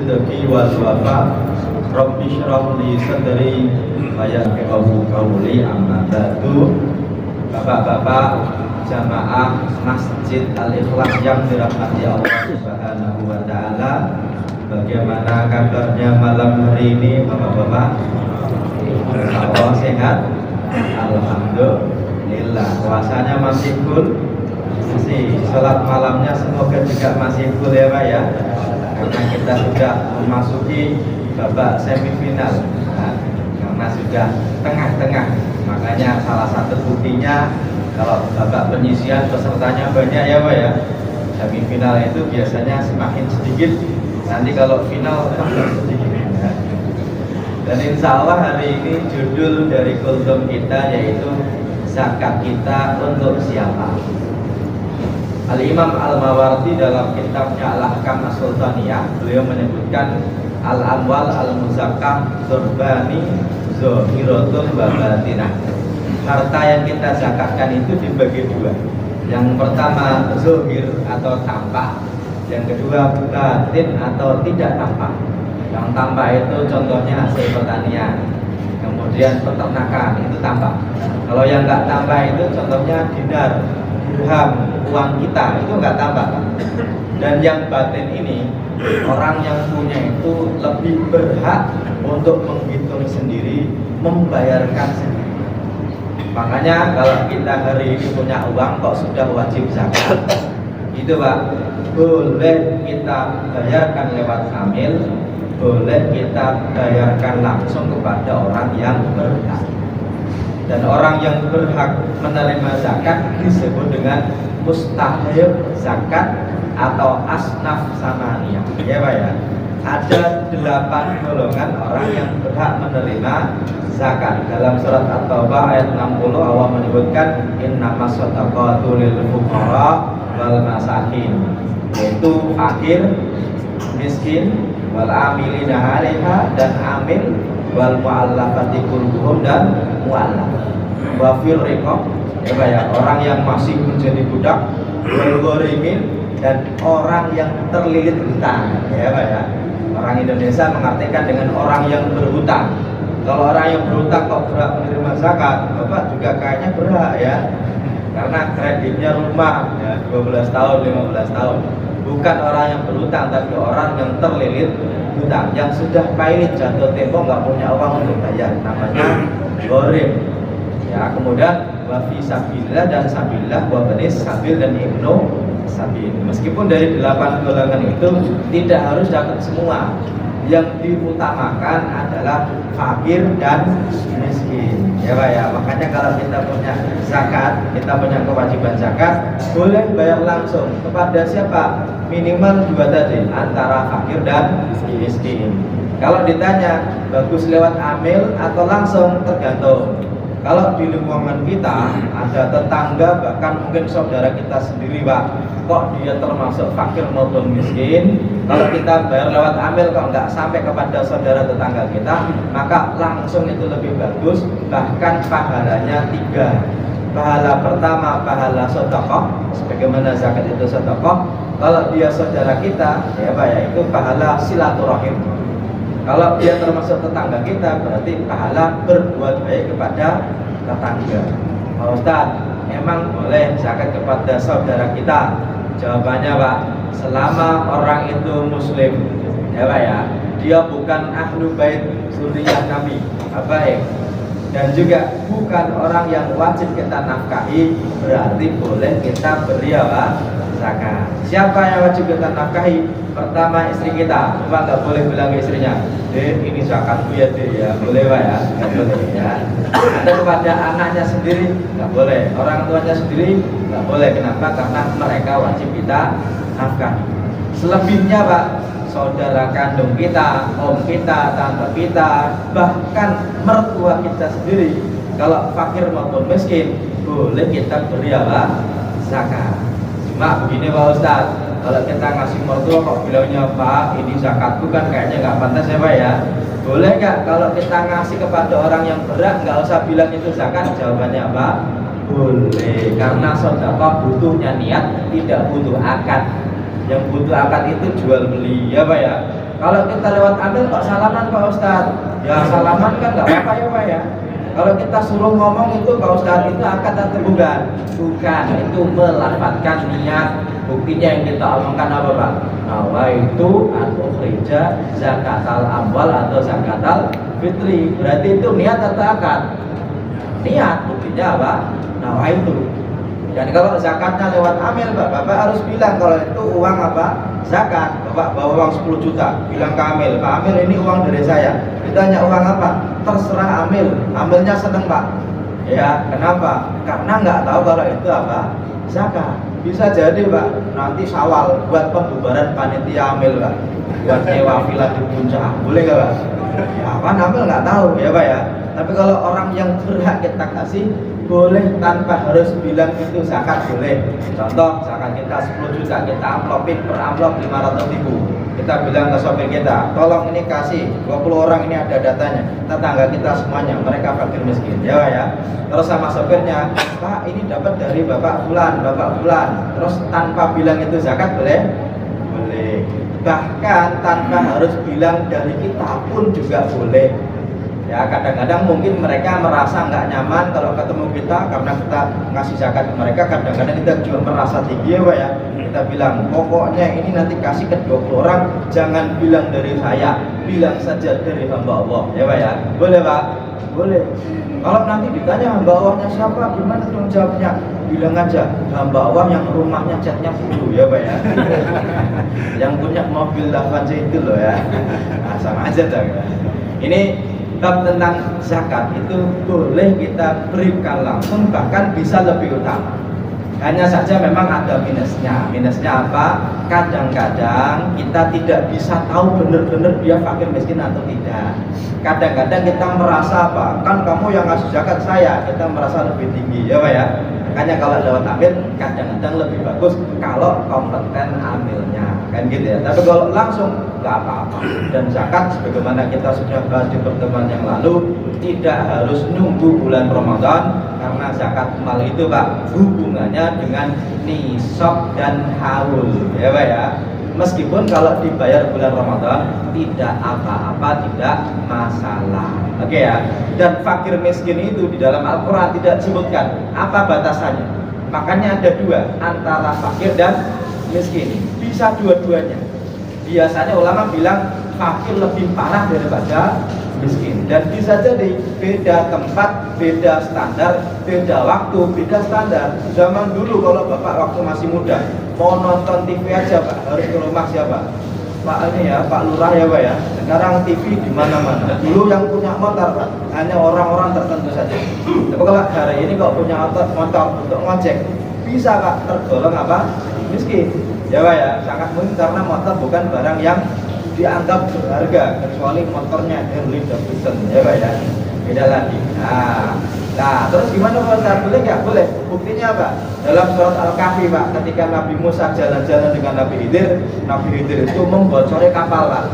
rizqi wal wafa. Rabbi shrah li sadri wa yassir qawli amma ba'du. Bapak-bapak jamaah Masjid Al-Ikhlas yang dirahmati Allah Subhanahu wa taala. Bagaimana kabarnya malam hari ini Bapak-bapak? Allah sehat? Alhamdulillah. Puasanya masih full? Masih. Sholat malamnya semoga juga masih full ya Pak ya. Karena kita sudah memasuki babak semifinal, karena sudah tengah-tengah. Makanya salah satu buktinya kalau babak penyisian pesertanya banyak ya Pak ya. Semifinal itu biasanya semakin sedikit, nanti kalau final tambah sedikit ya. Dan insya Allah hari ini judul dari kultum kita yaitu zakat kita untuk siapa. Al-Imam Al-Mawardi dalam kitabnya Al-Ahkam As-Sultaniyah, beliau menyebutkan al-amwal al-muzakkah turbani zohiratun wa batinah. Harta yang kita zakatkan itu dibagi dua. Yang pertama zohir atau tampak, yang kedua batin atau tidak tampak. Yang tampak itu contohnya hasil pertanian, kemudian peternakan, itu tampak. Kalau yang nggak tampak itu contohnya dinar, dirham, uang kita, itu nggak tampak. Dan yang batin ini, orang yang punya itu lebih berhak untuk menghitung sendiri, membayarkan sendiri. Makanya kalau kita hari ini punya uang kok sudah wajib zakat, itu Pak, boleh kita bayarkan lewat amil, boleh kita bayarkan langsung kepada orang yang berhak. Dan orang yang berhak menerima zakat disebut dengan mustahil zakat atau asnaf samaniyah ya Pak ya. Ada 8 golongan orang yang berhak menerima zakat. Dalam surat At-Taubah ayat 60 Allah menyebutkan innamas shadaqatu lil fuqara wal masakin, yaitu fakir, miskin, wal amilina 'alaiha, dan amil, wal mu'allafati qulubuhum, dan mu'allaf, wa fil riqab ya Pak ya, orang yang masih menjadi budak, wal gharimin, dan orang yang terlilit hutang ya Pak ya. Orang Indonesia mengartikan dengan orang yang berhutang. Kalau orang yang berhutang kok berhak menerima zakat, Bapak juga kayaknya berhak ya. Karena kreditnya rumah ya, 12 tahun, 15 tahun. Bukan orang yang berhutang, tapi orang yang terlilit hutang, yang sudah pahit jatuh tempo nggak punya uang untuk bayar, namanya gharim ya. Kemudian wa fi sabilillah, dan sabilillah, wa banis sabil, dan ibnu sabil. Meskipun dari 8 golongan itu tidak harus dapat semua, yang diutamakan adalah fakir dan miskin ya Pak ya. Makanya kalau kita punya zakat, kita punya kewajiban zakat, boleh bayar langsung kepada siapa? Minimal 2 tadi, antara fakir dan miskin. Kalau ditanya bagus lewat amil atau langsung, tergantung. Kalau di lingkungan kita ada tetangga, bahkan mungkin saudara kita sendiri Pak, kok dia termasuk fakir maupun miskin, kalau kita bayar lewat amil kok nggak sampai kepada saudara tetangga kita, maka langsung itu lebih bagus. Bahkan pahalanya 3. Pahala pertama pahala sedekah, sebagaimana zakat itu sedekah. Kalau dia saudara kita ya Pak ya, itu pahala silaturahim. Kalau dia termasuk tetangga kita, berarti pahala berbuat baik kepada tetangga. Pak Ustadz, emang boleh zakat kepada saudara kita? Jawabannya Pak, selama orang itu muslim ya Pak ya, dia bukan ahlu bait zuriyah Nabi, baik, dan juga bukan orang yang wajib kita nafkahi, berarti boleh kita beri apa? Zakat. Siapa yang wajib kita nafkahi? Pertama istri kita. Bapak nggak boleh bilang ke istrinya, ini zakatku ya deh ya, boleh Pak ya, nggak boleh ya. Ada kepada anaknya sendiri nggak boleh, orang tuanya sendiri nggak boleh. Kenapa? Karena mereka wajib kita nafkahi. Selebihnya Pak, saudara kandung kita, om kita, tante kita, bahkan mertua kita sendiri, kalau fakir maupun miskin, boleh kita beri apa? Zakat. Cuma begini Pak Ustadz, kalau kita ngasih mertua kok bilangnya Pak, ini zakatku, kan kayaknya nggak pantas ya Pak ya. Boleh nggak kalau kita ngasih kepada orang yang berat, nggak usah bilang itu zakat? Jawabannya apa? Boleh, karena sedekah butuhnya niat, tidak butuh akad. Yang butuh akad itu jual beli ya Pak ya. Kalau kita lewat ambil kok salaman Pak Ustadz? Ya salaman kan nggak apa-apa ya Pak ya. Kalau kita suruh ngomong itu Pak Ustadz itu akad atau bukan? Bukan, itu melafadzkan niat. Buktinya yang kita omongkan apa Pak? Nawaitu an-ukhrija zakatal amwal atau zakatal fitri. Berarti itu niat atau akad? Niat. Buktinya apa? Nawaitu. Dan kalau zakatnya lewat amil Bapak harus bilang kalau itu uang apa? Zakat. Bapak bawa uang 10 juta, bilang ke amil, Pak Amil ini uang dari saya. Ditanya uang apa? Terserah amil. Amilnya seneng Pak. Ya, kenapa? Karena nggak tahu kalau itu apa? Zakat. Bisa jadi Pak, nanti Syawal buat pembubaran panitia amil Pak. Buat nyewa villa di puncak. Boleh nggak Pak? Ya, kan amil nggak tahu ya Pak ya. Tapi kalau orang yang berhak kita kasih, boleh tanpa harus bilang itu zakat, boleh. Contoh zakat kita 10 juta, kita amplopin per amplop 500.000. Kita bilang ke sopir kita, tolong ini kasih 20 orang ini ada datanya, tetangga kita semuanya, mereka fakir miskin ya Pak ya. Terus sama sopirnya, Pak ini dapat dari Bapak Fulan, Bapak Fulan. Terus tanpa bilang itu zakat, boleh? Boleh. Bahkan tanpa harus bilang dari kita pun juga boleh. Ya kadang-kadang mungkin mereka merasa nggak nyaman kalau ketemu kita karena kita ngasih zakat ke mereka. Kadang-kadang kita juga merasa tinggi ya Pak ya. Kita bilang pokoknya ini nanti kasih ke 20 orang, jangan bilang dari saya, bilang saja dari hamba Allah ya Pak ya. Boleh Pak? Boleh. Kalau nanti ditanya hamba Allahnya siapa, gimana dong jawabnya? Bilang aja hamba Allah yang rumahnya catnya biru ya Pak ya. Yang punya mobil Avanza itu loh ya. Nah, sama aja dong ya. Ini bab tentang zakat itu boleh kita berikan langsung, bahkan bisa lebih utama. Hanya saja memang ada minusnya. Minusnya apa? Kadang-kadang kita tidak bisa tahu benar-benar dia fakir miskin atau tidak. Kadang-kadang kita merasa apa? Kan kamu yang ngasih zakat saya, kita merasa lebih tinggi ya Pak ya. Makanya kalau lewat amil kadang-kadang lebih bagus kalau kompeten amilnya kan gitu ya. Tapi kalau langsung nggak apa-apa. Dan zakat sebagaimana kita sudah bahas di pertemuan yang lalu, tidak harus nunggu bulan Ramadan, karena zakat mal itu Pak hubungannya dengan nisab dan haul ya Pak ya. Meskipun kalau dibayar bulan Ramadan tidak apa-apa, tidak masalah. Oke ya. Dan fakir miskin itu di dalam Al-Quran tidak disebutkan apa batasannya. Makanya ada dua, antara fakir dan miskin. Bisa dua-duanya. Biasanya ulama bilang fakir lebih parah daripada miskin. Dan bisa jadi beda tempat, beda standar, beda waktu, beda standar. Zaman dulu kalau Bapak waktu masih muda mau nonton TV aja Pak, harus ke rumah siapa? Pak ini ya, Pak Lurah ya Pak ya. Sekarang TV di mana-mana. Dulu yang punya motor Pak, hanya orang-orang tertentu saja. Tapi kalau hari ini kok punya motor untuk ngojek, bisa Pak tergolong apa? Miskin. Ya Pak ya, sangat mungkin karena motor bukan barang yang dianggap berharga, kecuali motornya Harley Davidson ya Pak ya. Beda lagi. Nah, terus gimana Pak Ustaz? Boleh nggak? Boleh. Buktinya apa? Dalam surat Al-Kahfi Pak, ketika Nabi Musa jalan-jalan dengan Nabi Khidir itu membocori kapal Pak.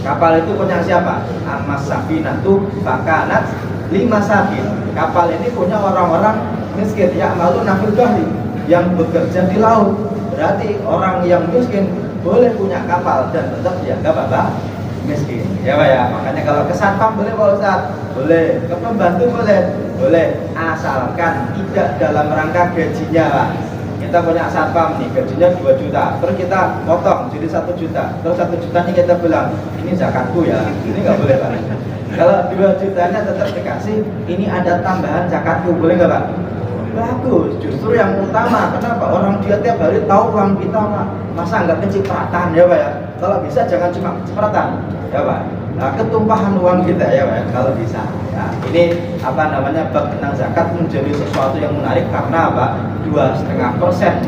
Kapal itu punya siapa? Amas Safinatu Fakanat 5 sakin. Kapal ini punya orang-orang miskin, ya malu nafil bahri, yang bekerja di laut. Berarti orang yang miskin boleh punya kapal dan tetap dianggap apa? Miskin ya Pak ya. Makanya kalau ke satpam boleh Pak Ustaz? Boleh. Ke pembantu boleh? Boleh, asalkan tidak dalam rangka gajinya Pak. Kita punya satpam nih, gajinya 2 juta, terus kita potong jadi 1 juta, terus 1 jutanya kita bilang ini zakatku ya, ini nggak boleh Pak. Kalau 2 jutanya tetap dikasih, ini ada tambahan zakatku, boleh nggak Pak? Bagus, justru yang utama. Kenapa? Orang dia tiap hari tahu uang kita Pak. Masa nggak kecipratan ya Pak ya? Kalau bisa jangan cuma kecipratan ya Pak. Nah, ketumpahan uang kita ya Pak ya, kalau bisa ya. Ini apa namanya, bab tentang zakat menjadi sesuatu yang menarik karena apa? 2,5%,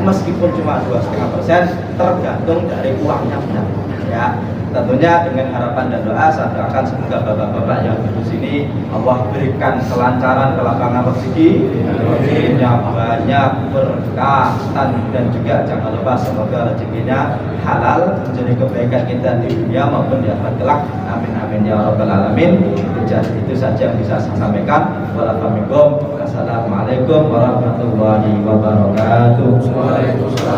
meskipun cuma 2,5%, tergantung dari uangnya benar ya. Tentunya dengan harapan dan doa saya doakan semoga bapak-bapak yang di sini Allah berikan kelancaran, kelapangan rezeki, rezekinya banyak, berkah, dan juga jangan lupa semoga rezekinya halal menjadi kebaikan kita di dunia maupun di akhirat kelak. Amin amin ya rabbal alamin. Itu saja yang bisa saya sampaikan. Wassalamualaikum warahmatullahi wabarakatuh. Waalaikumsalam.